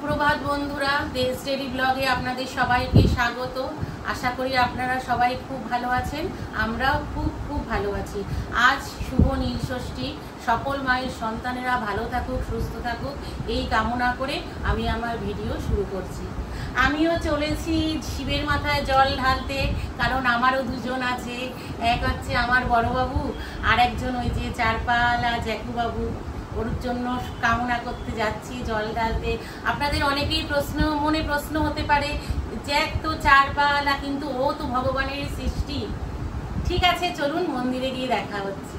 সুপ্রভাত বন্ধুরা, দেশ ডেইলি ব্লগে আপনাদের সবাইকে স্বাগত। আশা করি আপনারা সবাই খুব ভালো আছেন, আমরাও খুব ভালো আছি। আজ শুভ নীলষষ্ঠী, সকল মায়ের সন্তানেরা ভালো থাকুক, সুস্থ থাকুক, এই কামনা করে আমি আমার ভিডিও শুরু করছি। আমিও চলেছি শিবের মাথায় জল ঢালতে, কারণ আমারও দুজন আছে। এক হচ্ছে আমার বড়বাবু, আর একজন ওই যে চারপাল আর জ্যাকুবাবু, ওর জন্য কামনা করতে যাচ্ছি জল ঢালতে। আপনাদের অনেকেই মনে প্রশ্ন হতে পারে, জ্যাক তো চারপালা, কিন্তু ও তো ভগবানের সৃষ্টি। ঠিক আছে, চলুন মন্দিরে গিয়ে দেখা হচ্ছে।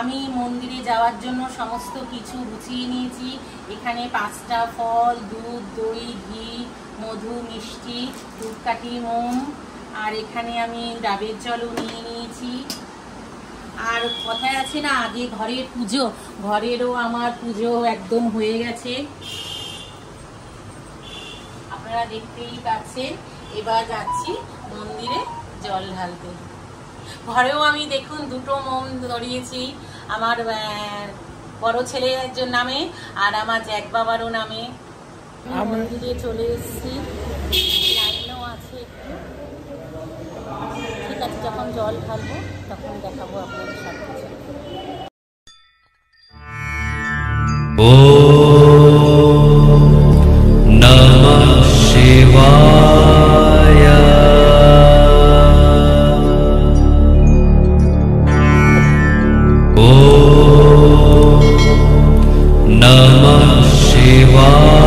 আমি মন্দিরে যাওয়ার জন্য সমস্ত কিছু গুছিয়ে নিয়েছি। এখানে 5টা ফল, দুধ, দই, ঘি, মধু, মিষ্টি, ধূপকাঠি, মোম, আর এখানে আমি ডাবের জলও নিয়ে নিয়েছি। আর কথায় আছে না, আগে ঘরের পুজো, ঘরেরও আমার পুজো একদম হয়ে গেছে, আপনারা দেখতেই পাচ্ছেন। এবার যাচ্ছি মন্দিরে জল ঢালতে। ঘরেও আমি দেখুন 2টো মোম ধরিয়েছি, আমার বড় ছেলের একজন নামে আর আমার জ্যাক বাবারও নামে। মন্দিরে চলে এসেছি, লাইনও আছে একটু। ঠিক আছে, যখন জল ঢালবো তখন দেখাবো আপনাদের সাথে। ওম নমঃ শিবায়। ওম নমঃ শিবায়।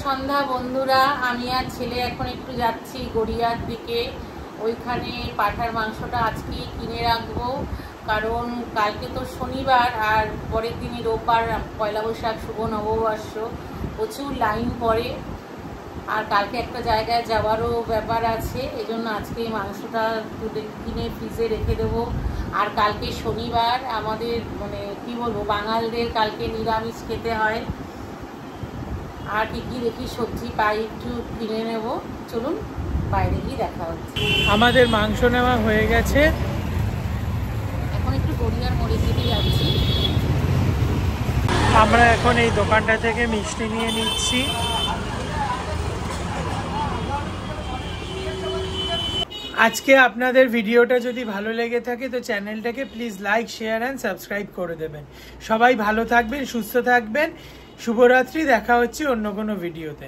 সন্ধ্যা বন্ধুরা, আমি আর ছেলে এখন একটু যাচ্ছি গড়িয়ার দিকে। ওইখানে পাঁঠার মাংসটা আজকেই কিনে রাখবো, কারণ কালকে তো শনিবার আর পরের দিনই রোববার, পয়লা বৈশাখ, শুভ নববর্ষ, প্রচুর লাইন পড়ে। আর কালকে একটা জায়গায় যাওয়ারও ব্যাপার আছে, এজন্য আজকে মাংসটা কিনে ফ্রিজে রেখে দেবো। আর কালকে শনিবার, আমাদের মানে কি বলবো, বাঙালদের কালকে নিরামিষ খেতে হয়। আর কি দেখি সবজি পাই একটু কিনে নেব। চলুন বাইরে গিয়ে দেখা হচ্ছে। আমাদের মাংস নেওয়া হয়ে গেছে, এখন একটু গড়িয়ার মোড়ের দিকে যাচ্ছি। আমরা এখন এই দোকানটা থেকে মিষ্টি নিয়ে নিচ্ছি। আজকে আপনাদের ভিডিওটা যদি ভালো লেগে থাকে তো চ্যানেলটাকে please like, share and subscribe করে দেবেন। সবাই ভালো থাকবেন, সুস্থ থাকবেন। শুভরাত্রি, দেখা হচ্ছে অন্য কোনো ভিডিওতে।